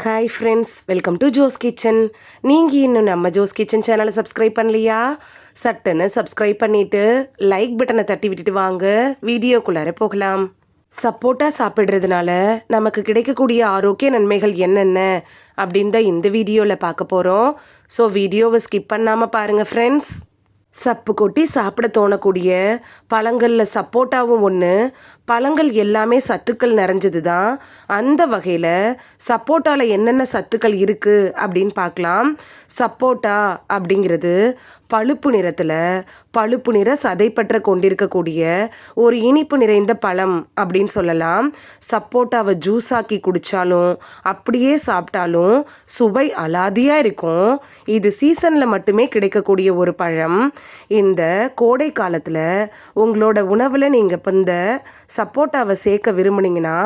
Hi friends, welcome to Jo's kitchen. நீங்கள் இன்னும் நம்ம ஜோஸ் கிச்சன் சேனலை சப்ஸ்கிரைப் பண்ணலையா? சட்டுன்னு சப்ஸ்கிரைப் பண்ணிவிட்டு லைக் பட்டனை தட்டி விட்டுட்டு வாங்க வீடியோக்குள்ளார போகலாம். சப்போட்டா சாப்பிட்றதுனால நமக்கு கிடைக்கக்கூடிய ஆரோக்கிய நன்மைகள் என்னென்ன அப்படின்னு தான் இந்த வீடியோவில் பார்க்க போகிறோம். ஸோ வீடியோவை ஸ்கிப் பண்ணாமல் பாருங்கள் ஃப்ரெண்ட்ஸ். சப்பு கொட்டி சாப்பிட தோணக்கூடிய பழங்களில் சப்போட்டாவும் ஒன்று. பழங்கள் எல்லாமே சத்துக்கள் நிறைஞ்சது தான். அந்த வகையில் சப்போட்டாவில் என்னென்ன சத்துக்கள் இருக்குது அப்படின்னு பார்க்கலாம். சப்போட்டா அப்படிங்கிறது பழுப்பு நிறத்தில் பழுப்பு நிற சதைப்பற்ற கொண்டிருக்கக்கூடிய ஒரு இனிப்பு நிறைந்த பழம் அப்படின்னு சொல்லலாம். சப்போட்டாவை ஜூஸ் ஆக்கி குடித்தாலும் அப்படியே சாப்பிட்டாலும் சுவை அலாதியாக இருக்கும். இது சீசனில் மட்டுமே கிடைக்கக்கூடிய ஒரு பழம். இந்த கோடை காலத்தில் உங்களோட உணவில் நீங்கள் இப்போ இந்த சப்போட்டாவை சேர்க்க விரும்புனீங்கன்னா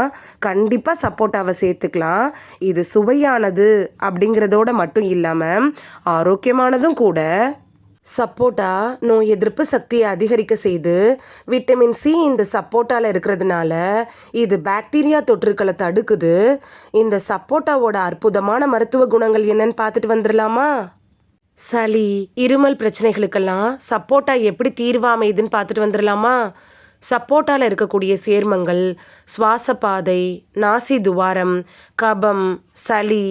கண்டிப்பாக சப்போட்டாவை சேர்த்துக்கலாம். இது சுவையானது அப்படிங்கிறதோட மட்டும் இல்லாமல் ஆரோக்கியமானதும் கூட. சப்போட்டா நோய் எதிர்ப்பு சக்தியை அதிகரிக்க செய்து விட்டமின் சி இந்த சப்போட்டாவில் இருக்கிறதுனால இது பாக்டீரியா தொற்றுக்களை தடுக்குது. இந்த சப்போட்டாவோட அற்புதமான மருத்துவ குணங்கள் என்னன்னு பார்த்துட்டு வந்துடலாமா? சளி இருமல் பிரச்சனைகளுக்கெல்லாம் சப்போட்டா எப்படி தீர்வு அமையுதுன்னு பார்த்துட்டு வந்துடலாமா? சப்போட்டாவில் இருக்கக்கூடிய சேர்மங்கள் சுவாசப்பாதை, நாசி துவாரம், கபம், சளி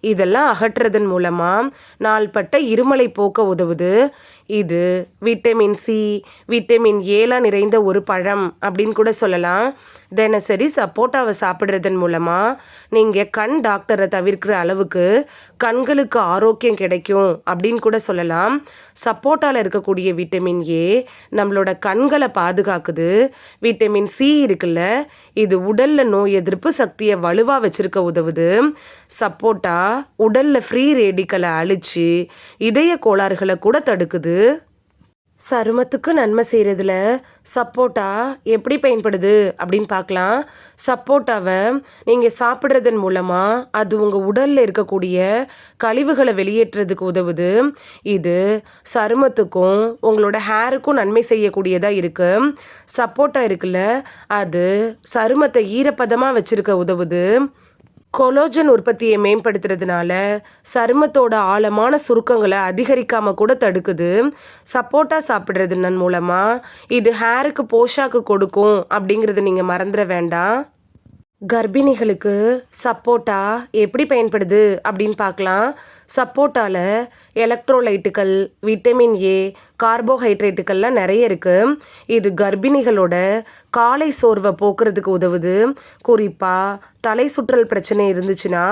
இதெல்லாம் அகற்றுறதன் மூலமாக நாள்பட்ட இருமலை போக்க உதவுது. இது விட்டமின் சி, விட்டமின் ஏலாம் நிறைந்த ஒரு பழம் அப்படின்னு கூட சொல்லலாம். தினசரி சப்போட்டாவை சாப்பிட்றதன் மூலமாக நீங்கள் கண் டாக்டரை தவிர்க்கிற அளவுக்கு கண்களுக்கு ஆரோக்கியம் கிடைக்கும் அப்படின்னு கூட சொல்லலாம். சப்போட்டாவில் இருக்கக்கூடிய விட்டமின் ஏ நம்மளோட கண்களை பாதுகாக்குது. விட்டமின் சி இருக்குல்ல, இது உடலில் நோய் எதிர்ப்பு சக்தியை வலுவாக வச்சிருக்க உதவுது. சப்போட்டா உடலில் ஃப்ரீ ரேடிக்கலை அழிச்சு இதய கோளாறுகளை கூட தடுக்குது. சருமத்துக்கு நன்மை செய்கிறதுல சப்போட்டா எப்படி பயன்படுது அப்படின்னு பார்க்கலாம். சப்போட்டாவை நீங்கள் சாப்பிட்றதன் மூலமாக அது உங்கள் உடலில் இருக்கக்கூடிய கழிவுகளை வெளியேற்றுறதுக்கு உதவுது. இது சருமத்துக்கும் உங்களோட ஹேருக்கும் நன்மை செய்யக்கூடியதாக இருக்குது. சப்போட்டா இருக்குல்ல, அது சருமத்தை ஈரப்பதமாக வச்சுருக்க உதவுது. கொலோஜன் உற்பத்தியை மேம்படுத்துறதுனால சருமத்தோட ஆழமான சுருக்கங்களை அதிகரிக்காமல் கூட தடுக்குது. சப்போட்டா சாப்பிட்றதுன் மூலமாக இது ஹேருக்கு போஷாக்கு கொடுக்கும் அப்படிங்கிறது நீங்கள் மறந்துட வேண்டாம். கர்ப்பிணிகளுக்கு சப்போட்டா எப்படி பயன்படுது அப்படின்னு பார்க்கலாம். சப்போட்டாவில் எலக்ட்ரோலைட்டுகள், விட்டமின் ஏ, கார்போஹைட்ரேட்டுகள்லாம் நிறைய இருக்குது. இது கர்ப்பிணிகளோட காலை சோர்வை போக்குறதுக்கு உதவுது. குறிப்பாக தலை சுற்றல் பிரச்சனை இருந்துச்சுன்னா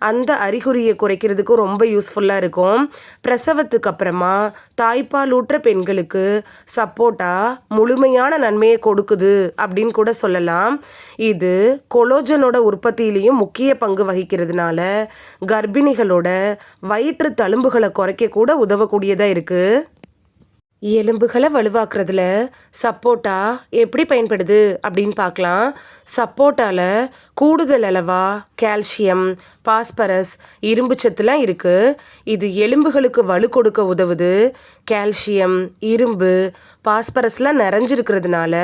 அந்த அறிகுறியை குறைக்கிறதுக்கும் ரொம்ப யூஸ்ஃபுல்லாக இருக்கும். பிரசவத்துக்கு அப்புறமா தாய்ப்பாலூற்ற பெண்களுக்கு சப்போட்டா முழுமையான நன்மையை கொடுக்குது அப்படின்னு கூட சொல்லலாம். இது கொலோஜனோட உற்பத்தியிலையும் முக்கிய பங்கு வகிக்கிறதுனால கர்ப்பிணிகளோட வயிற்று தழும்புகளை குறைக்க கூட உதவக்கூடியதாக இருக்குது. எலும்புகளை வலுவாக்குறதுல சப்போட்டா எப்படி பயன்படுது அப்படின்னு பார்க்கலாம். சப்போட்டாவில் கூடுதல் அளவா கால்சியம், பாஸ்பரஸ், இரும்பு சத்துலாம் இருக்குது. இது எலும்புகளுக்கு வலு கொடுக்க உதவுது. கால்சியம், இரும்பு, பாஸ்பரஸ்லாம் நிறைஞ்சிருக்கிறதுனால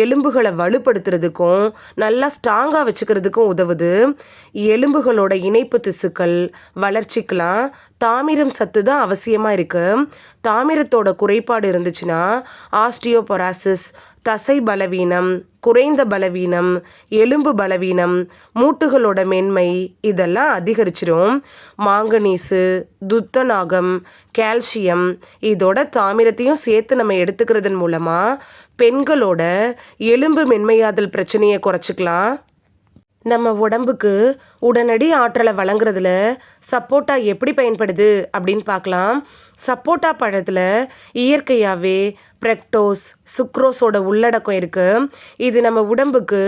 எலும்புகளை வலுப்படுத்துறதுக்கும் நல்லா ஸ்ட்ராங்காக வச்சுக்கிறதுக்கும் உதவுது. எலும்புகளோட இணைப்பு திசுக்கள் வளர்ச்சிக்கெலாம் தாமிரம் சத்து தான் அவசியமாக இருக்குது. தாமிரத்தோட குறைபாடு இருந்துச்சுன்னா ஆஸ்டியோபொராசிஸ், தசை பலவீனம், குறைந்த பலவீனம், எலும்பு பலவீனம், மூட்டுகளோட மென்மை இதெல்லாம் அதிகரிச்சிரும். மாங்கனீஸு, துத்தநாகம், கால்சியம் இதோட தாமிரத்தையும் சேர்த்து நம்ம எடுத்துக்கிறதன் மூலமாக பெண்களோட எலும்பு மென்மையாதல் பிரச்சனையை குறைச்சிக்கலாம். நம்ம உடம்புக்கு உடனடி ஆற்றலை வழங்குறதுல சப்போட்டா எப்படி பயன்படுது அப்படின்னு பார்க்கலாம். சப்போட்டா பழத்தில் இயற்கையாகவே பிரக்டோஸ், சுக்ரோஸோட உள்ளடக்கம் இருக்குது. இது நம்ம உடம்புக்கு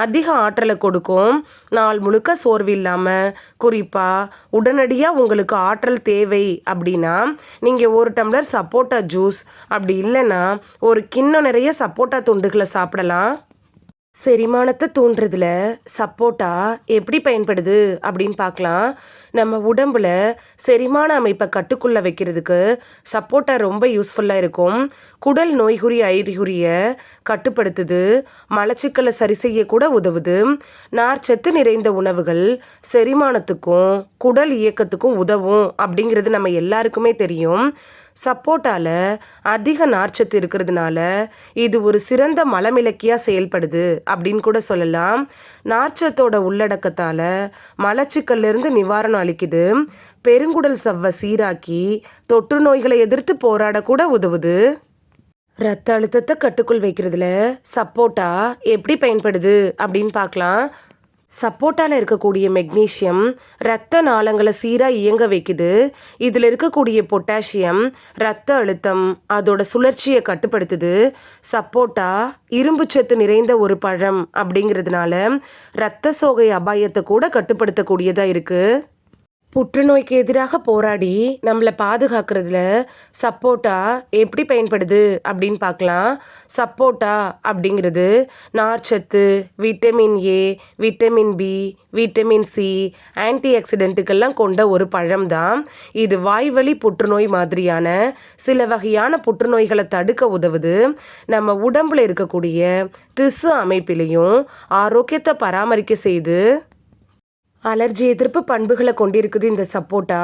அதிக ஆற்றலை கொடுக்கும். நாள் முழுக்க சோர்வு இல்லாமல் குறிப்பாக உடனடியாக உங்களுக்கு ஆற்றல் தேவை அப்படின்னா நீங்கள் ஒரு டம்ளர் சப்போட்டா ஜூஸ், அப்படி இல்லைன்னா ஒரு கிண்ணம் நிறைய சப்போட்டா துண்டுகளை சாப்பிடலாம். செரிமானத்தை தூண்டுறதுல சப்போட்டா எப்படி பயன்படுது அப்படின்னு பார்க்கலாம். நம்ம உடம்புல செரிமான அமைப்பை கட்டுக்குள்ள வைக்கிறதுக்கு சப்போட்டா ரொம்ப யூஸ்ஃபுல்லாக இருக்கும். குடல் நோய்குறி அறிகுறியை கட்டுப்படுத்துது, மலச்சிக்கலை சரி செய்ய கூட உதவுது. நார்ச்சத்து நிறைந்த உணவுகள் செரிமானத்துக்கும் குடல் இயக்கத்துக்கும் உதவும் அப்படிங்கிறது நம்ம எல்லாருக்குமே தெரியும். சப்போட்டால அதிக நார்ச்சத்து இருக்கிறதுனால இது ஒரு சிறந்த மலமிளக்கியாக செயல்படுது அப்படின்னு கூட சொல்லலாம். நார்ச்சத்தோட உள்ளடக்கத்தால் மலச்சிக்கல்லிருந்து நிவாரணம் அளிக்குது, பெருங்குடல் சவ்வை சீராக்கி தொற்று நோய்களை எதிர்த்து போராடக்கூட உதவுது. ரத்த அழுத்தத்தை கட்டுக்குள் வைக்கிறதுல சப்போட்டா எப்படி பயன்படுது அப்படின்னு பார்க்கலாம். சப்போட்டாவில் இருக்கக்கூடிய மெக்னீஷியம் இரத்த நாளங்களை சீராக இயங்க வைக்குது. இதில் இருக்கக்கூடிய பொட்டாசியம் இரத்த அழுத்தம் அதோட சுழற்சியை கட்டுப்படுத்துது. சப்போட்டா இரும்புச்சத்து நிறைந்த ஒரு பழம் அப்படிங்கிறதுனால இரத்த சோகை அபாயத்தை கூட கட்டுப்படுத்தக்கூடியதாக இருக்குது. புற்றுநோய்க்கு எதிராக போராடி நம்மளை பாதுகாக்கிறதுல சப்போட்டா எப்படி பயன்படுது அப்படின்னு பார்க்கலாம். சப்போட்டா அப்படிங்கிறது நார்ச்சத்து, vitamin A, vitamin B, vitamin C, ஆன்டி ஆக்சிடென்ட்டுக்கெல்லாம் கொண்ட ஒரு பழம் தான். இது வாய்வழி புற்றுநோய் மாதிரியான சில வகையான புற்றுநோய்களை தடுக்க உதவுது. நம்ம உடம்புல இருக்கக்கூடிய திசு அமைப்பிலையும் ஆரோக்கியத்தை பராமரிக்க செய்து அலர்ஜி எதிர்ப்பு பண்புகளை கொண்டிருக்குது இந்த சப்போட்டா.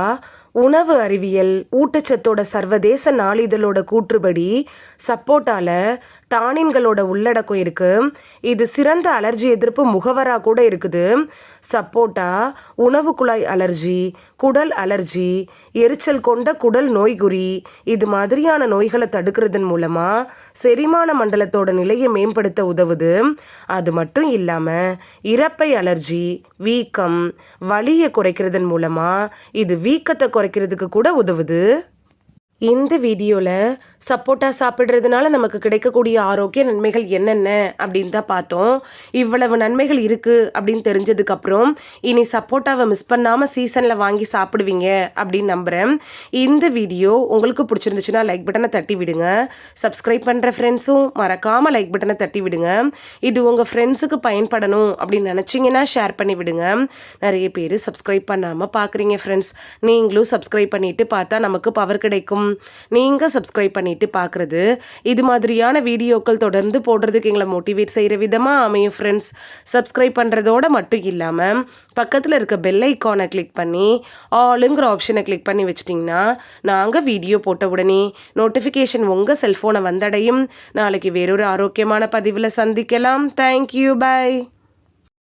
உணவு அறிவியல் ஊட்டச்சத்தோட சர்வதேச நாளிதழோட கூற்றுப்படி சப்போட்டால டானின்களோட உள்ளடக்கம் இருக்கு. இது சிறந்த அலர்ஜி எதிர்ப்பு முகவராக கூட இருக்குது. சப்போட்டா உணவு குழாய் அலர்ஜி, குடல் அலர்ஜி, எரிச்சல் கொண்ட குடல் நோய்குறி இது மாதிரியான நோய்களை தடுக்கிறதன் மூலமாக செரிமான மண்டலத்தோட நிலையை மேம்படுத்த உதவுது. அது மட்டும் இல்லாமல் இரைப்பை அலர்ஜி, வீக்கம், வலியை குறைக்கிறதன் மூலமாக இது வீக்கத்தை குறைக்கிறதுக்கு கூட உதவுது. இந்த வீடியோவில் சப்போட்டா சாப்பிட்றதுனால நமக்கு கிடைக்கக்கூடிய ஆரோக்கிய நன்மைகள் என்னென்ன அப்படின்னு தான் பார்த்தோம். இவ்வளவு நன்மைகள் இருக்குது அப்படின்னு தெரிஞ்சதுக்கப்புறம் இனி சப்போட்டாவை மிஸ் பண்ணாமல் சீசனில் வாங்கி சாப்பிடுவீங்க அப்படின்னு நம்புகிறேன். இந்த வீடியோ உங்களுக்கு பிடிச்சிருந்துச்சுன்னா லைக் பட்டனை தட்டி விடுங்க. சப்ஸ்கிரைப் பண்ணுற ஃப்ரெண்ட்ஸும் மறக்காமல் லைக் பட்டனை தட்டி விடுங்க. இது உங்கள் ஃப்ரெண்ட்ஸுக்கு பயன்படணும் அப்படின்னு நினச்சிங்கன்னா ஷேர் பண்ணி விடுங்க. நிறைய பேர் சப்ஸ்கிரைப் பண்ணாமல் பார்க்குறீங்க ஃப்ரெண்ட்ஸ். நீங்களும் சப்ஸ்கிரைப் பண்ணிவிட்டு பார்த்தா நமக்கு பவர் கிடைக்கும். நீங்கள் சப்ஸ்கிரைப் பண்ணிட்டு பார்க்குறது இது மாதிரியான வீடியோக்கள் தொடர்ந்து போடுறதுக்கு எங்களை மோட்டிவேட் செய்கிற விதமாக அமையும் ஃப்ரெண்ட்ஸ். சப்ஸ்கிரைப் பண்ணுறதோட மட்டும் இல்லாமல் பக்கத்தில் இருக்க பெல் ஐக்கானை கிளிக் பண்ணி ஆளுங்கிற ஆப்ஷனை கிளிக் பண்ணி வச்சிட்டிங்கன்னா நாங்கள் வீடியோ போட்ட உடனே நோட்டிஃபிகேஷன் உங்கள் செல்ஃபோனை வந்தடையும். நாளைக்கு வேறொரு ஆரோக்கியமான பதிவில் சந்திக்கலாம். தேங்க்யூ, பாய்.